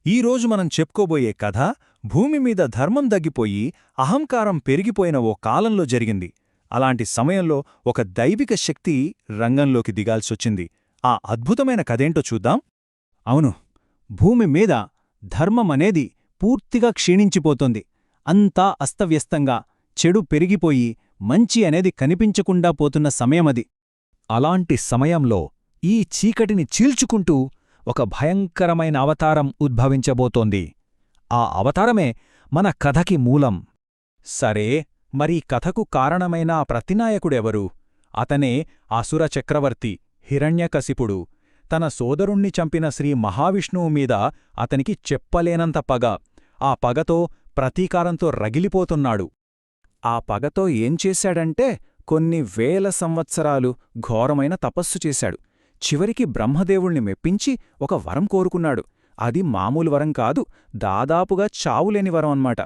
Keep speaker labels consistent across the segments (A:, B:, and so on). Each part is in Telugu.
A: ఈరోజు మనం చెప్పుకోబోయే కథ భూమిమీద ధర్మం దగ్గిపోయి అహంకారం పెరిగిపోయిన ఓ కాలంలో జరిగింది. అలాంటి సమయంలో ఒక దైవిక శక్తి రంగంలోకి దిగాల్సొచ్చింది. ఆ అద్భుతమైన కథేంటో చూద్దాం.
B: అవును, భూమిమీద ధర్మమనేది పూర్తిగా క్షీణించిపోతోంది. అంతా అస్తవ్యస్తంగా, చెడు పెరిగిపోయి మంచి అనేది కనిపించకుండా పోతున్న సమయమది.
C: అలాంటి సమయంలో ఈ చీకటిని చీల్చుకుంటూ ఒక భయంకరమైన అవతారం ఉద్భవించబోతోంది. ఆ అవతారమే మన కథకి మూలం.
A: సరే, మరీ కథకు కారణమైన ఆ ప్రతినాయకుడెవరు? అతనే అసుర చక్రవర్తి హిరణ్యకశిపుడు. తన సోదరుణ్ణి చంపిన శ్రీ మహావిష్ణువు మీద అతనికి చెప్పలేనంత పగ. ఆ పగతో, ప్రతీకారంతో రగిలిపోతున్నాడు. ఆ పగతో ఏం చేశాడంటే కొన్ని వేల సంవత్సరాలు ఘోరమైన తపస్సు చేశాడు. చివరికి బ్రహ్మదేవుణ్ణి మెప్పించి ఒక వరం కోరుకున్నాడు. అది మామూలు వరం కాదు, దాదాపుగా చావులేని వరం అన్మాట.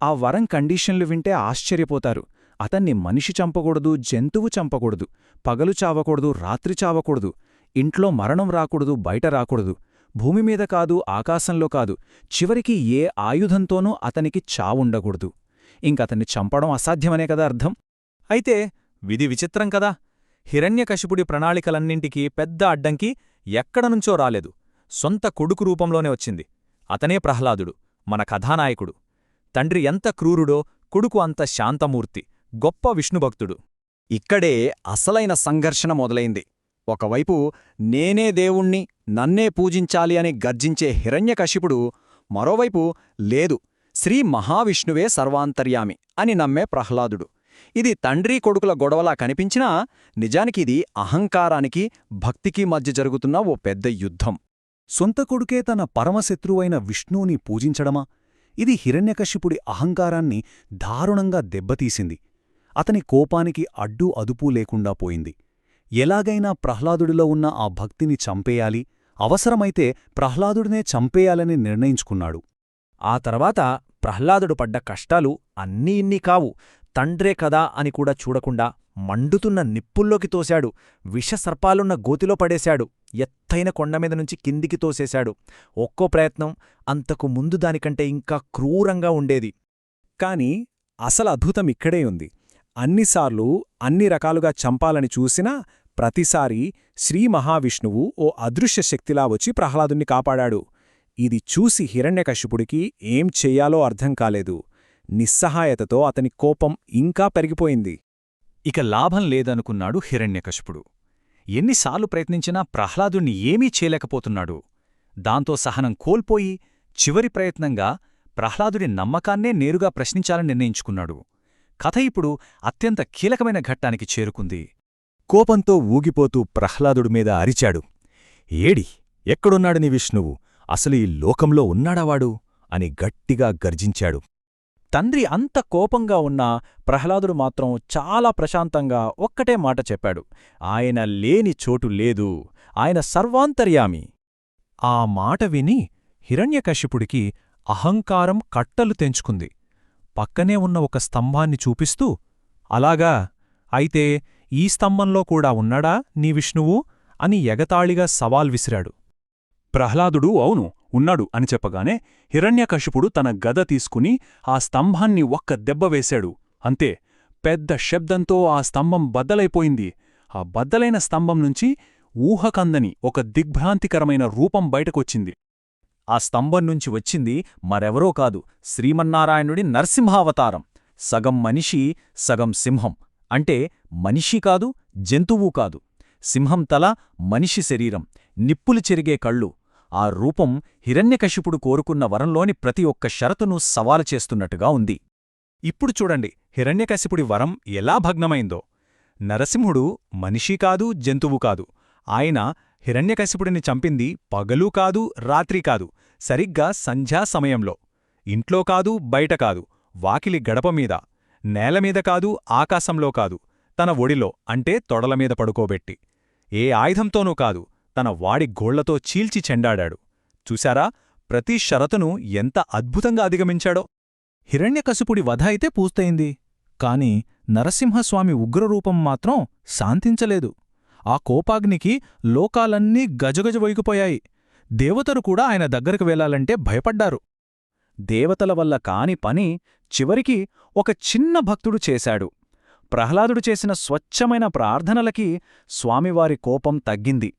A: ఆ వరం కండీషన్లు వింటే ఆశ్చర్యపోతారు. అతన్ని మనిషి చంపకూడదు, జంతువు చంపకూడదు, పగలు చావకూడదు, రాత్రి చావకూడదు, ఇంట్లో మరణం రాకూడదు, బయట రాకూడదు, భూమిమీద కాదు, ఆకాశంలో కాదు, చివరికి ఏ ఆయుధంతోనూ అతనికి చావుండకూడదు. ఇంకతన్ని చంపడం అసాధ్యమనే కదా అర్థం. అయితే విధి విచిత్రం కదా. హిరణ్యకశిపుడి ప్రణాళికలన్నింటికీ పెద్ద అడ్డంకి ఎక్కడనుంచో రాలేదు, సొంత కొడుకు రూపంలోనే వచ్చింది. అతనే ప్రహ్లాదుడు, మన కథానాయకుడు. తండ్రి ఎంత క్రూరుడో కొడుకు అంత శాంతమూర్తి, గొప్ప విష్ణుభక్తుడు.
D: ఇక్కడే అసలైన సంఘర్షణ మొదలైంది. ఒకవైపు నేనే దేవుణ్ణి, నన్నే పూజించాలి అని గర్జించే హిరణ్యకశిపుడు, మరోవైపు లేదు, శ్రీ మహావిష్ణువే సర్వాంతర్యామి అని నమ్మే ప్రహ్లాదుడు. ఇది తండ్రి కొడుకుల గొడవలా కనిపించినా నిజానికిది అహంకారానికి, భక్తికి మధ్య జరుగుతున్న ఓ పెద్ద యుద్ధం.
A: సొంత కొడుకే తన పరమశత్రువైన విష్ణువుని పూజించడమా? ఇది హిరణ్యకశిపుడి అహంకారాన్ని దారుణంగా దెబ్బతీసింది. అతని కోపానికి అడ్డూ అదుపూ లేకుండా పోయింది. ఎలాగైనా ప్రహ్లాదుడిలో ఉన్న ఆ భక్తిని చంపేయాలి, అవసరమైతే ప్రహ్లాదుడినే చంపేయాలని నిర్ణయించుకున్నాడు.
C: ఆ తర్వాత ప్రహ్లాదుడు పడ్డ కష్టాలు అన్నీ ఇన్ని కావు. తండ్రే కదా అని కూడా చూడకుండా మండుతున్న నిప్పుల్లోకి తోశాడు. విషసర్పాలున్న గోతిలో పడేశాడు. ఎత్తైన కొండమీద నుంచి కిందికి తోసేశాడు. ఒక్కో ప్రయత్నం అంతకు ముందు దానికంటే ఇంకా క్రూరంగా ఉండేది.
A: కాని అసలు అద్భుతం ఇక్కడే ఉంది. అన్నిసార్లు అన్ని రకాలుగా చంపాలని చూసినా ప్రతిసారీ శ్రీ మహావిష్ణువు ఓ అదృశ్య శక్తిలా వచ్చి ప్రహ్లాదుణ్ణి కాపాడాడు. ఇది చూసి హిరణ్యకశిపుడికి ఏం చెయ్యాలో అర్థం కాలేదు. నిస్సహాయతతో అతని కోపం ఇంకా పెరిగిపోయింది. ఇక లాభం లేదనుకున్నాడు హిరణ్యకశిపుడు. ఎన్నిసార్లు ప్రయత్నించినా ప్రహ్లాదుణ్ణి ఏమీ చేయలేకపోతున్నాడు. దాంతో సహనం కోల్పోయి చివరి ప్రయత్నంగా ప్రహ్లాదుడి నమ్మకాన్నే నేరుగా ప్రశ్నించాలని నిర్ణయించుకున్నాడు. కథ ఇప్పుడు అత్యంత కీలకమైన ఘట్టానికి చేరుకుంది. కోపంతో ఊగిపోతూ ప్రహ్లాదుడి మీద అరిచాడు. ఏడి, ఎక్కడున్నాడు నీ విష్ణువు? అసలు ఈ లోకంలో ఉన్నాడావాడు? అని గట్టిగా గర్జించాడు. తండ్రి అంత కోపంగా ఉన్నా ప్రహ్లాదుడు మాత్రం చాలా ప్రశాంతంగా ఒక్కటే మాట చెప్పాడు. ఆయన లేని చోటు లేదు, ఆయన సర్వాంతర్యామి. ఆ మాట విని హిరణ్యకశిపుడికి అహంకారం కట్టలు తెంచుకుంది. పక్కనే ఉన్న ఒక స్తంభాన్ని చూపిస్తూ, అలాగా, అయితే ఈ స్తంభంలో కూడా ఉన్నాడా నీ విష్ణువు? అని ఎగతాళిగా సవాల్ విసిరాడు. ప్రహ్లాదుడు అవును, ఉన్నాడు అని చెప్పగానే హిరణ్యకశిపుడు తన గద తీసుకుని ఆ స్తంభాన్ని ఒక్క దెబ్బ వేశాడు. అంతే, పెద్ద శబ్దంతో ఆ స్తంభం బద్దలైపోయింది. ఆ బద్దలైన స్తంభం నుంచి ఊహకందని ఒక దిగ్భ్రాంతికరమైన రూపం బయటకొచ్చింది. ఆ స్తంభం నుంచి వచ్చింది మరెవరో కాదు, శ్రీమన్నారాయణుడి నరసింహావతారం. సగం మనిషి, సగం సింహం. అంటే మనిషి కాదు, జంతువు కాదు. సింహం తల, మనిషి శరీరం, నిప్పులు చెరిగే కళ్ళు. ఆ రూపం హిరణ్యకశిపుడు కోరుకున్న వరంలోని ప్రతి ఒక్క షరతును సవాలు చేస్తున్నట్టుగా ఉంది. ఇప్పుడు చూడండి హిరణ్యకశిపుడి వరం ఎలా భగ్నమైందో. నరసింహుడు మనిషి కాదు, జంతువు కాదు. ఆయన హిరణ్యకశిపుడిని చంపింది పగలు కాదు, రాత్రి కాదు, సరిగ్గా సంధ్యా సమయంలో. ఇంట్లో కాదు, బయట కాదు, వాకిలి గడపమీద, నేలమీద కాదు, ఆకాశంలో కాదు, తన ఒడిలో అంటే తొడలమీద పడుకోబెట్టి. ఏ ఆయుధంతోనూ కాదు, తన వాడి గోళ్లతో చీల్చి చెండాడాడు. చూశారా, ప్రతి షరతును ఎంత అద్భుతంగా అధిగమించాడో. హిరణ్యకశిపుడి వధ అయితే పూర్తయింది. కాని నరసింహస్వామి ఉగ్రరూపం మాత్రం శాంతించలేదు. ఆ కోపాగ్నికి లోకాలన్నీ గజగజ వణికిపోయాయి. దేవతలు కూడా ఆయన దగ్గరకు వెళ్లాలంటే భయపడ్డారు. దేవతల వల్ల కాని పని చివరికి ఒక చిన్న భక్తుడు చేశాడు. ప్రహ్లాదుడు చేసిన స్వచ్ఛమైన ప్రార్థనలకి స్వామివారి కోపం తగ్గింది.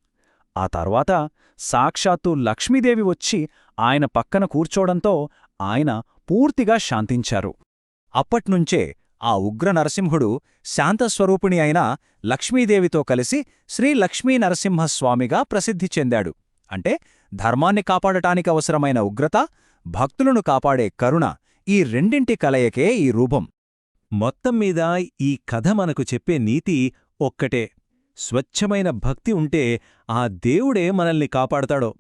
A: ఆ తర్వాత సాక్షాత్తు లక్ష్మీదేవి వచ్చి ఆయన పక్కన కూర్చోడంతో ఆయన పూర్తిగా శాంతించారు. అప్పట్నుంచే ఆ ఉగ్ర నరసింహుడు శాంతస్వరూపిణి అయిన లక్ష్మీదేవితో కలిసి శ్రీ లక్ష్మీ నరసింహస్వామిగా ప్రసిద్ధి చెందాడు. అంటే ధర్మాన్ని కాపాడటానికి అవసరమైన ఉగ్రత, భక్తులను కాపాడే కరుణ, ఈ రెండింటి కలయికే ఈ రూపం.
E: మొత్తం మీద ఈ కథ మనకు చెప్పే నీతి ఒక్కటే: స్వచ్ఛమైన భక్తి ఉంటే ఆ దేవుడే మనల్ని కాపాడతాడో.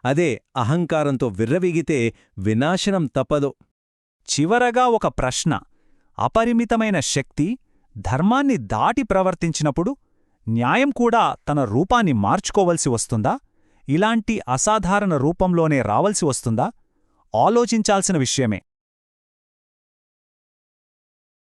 E: అదే అహంకారంతో విర్రవీగితే వినాశనం తప్పదు.
A: చివరగా ఒక ప్రశ్న: అపరిమితమైన శక్తి ధర్మాన్ని దాటి ప్రవర్తించినప్పుడు న్యాయం కూడా తన రూపాన్ని మార్చుకోవలసి వస్తుందా? ఇలాంటి అసాధారణ రూపంలోనే రావలసి వస్తుందా? ఆలోచించాల్సిన విషయమే.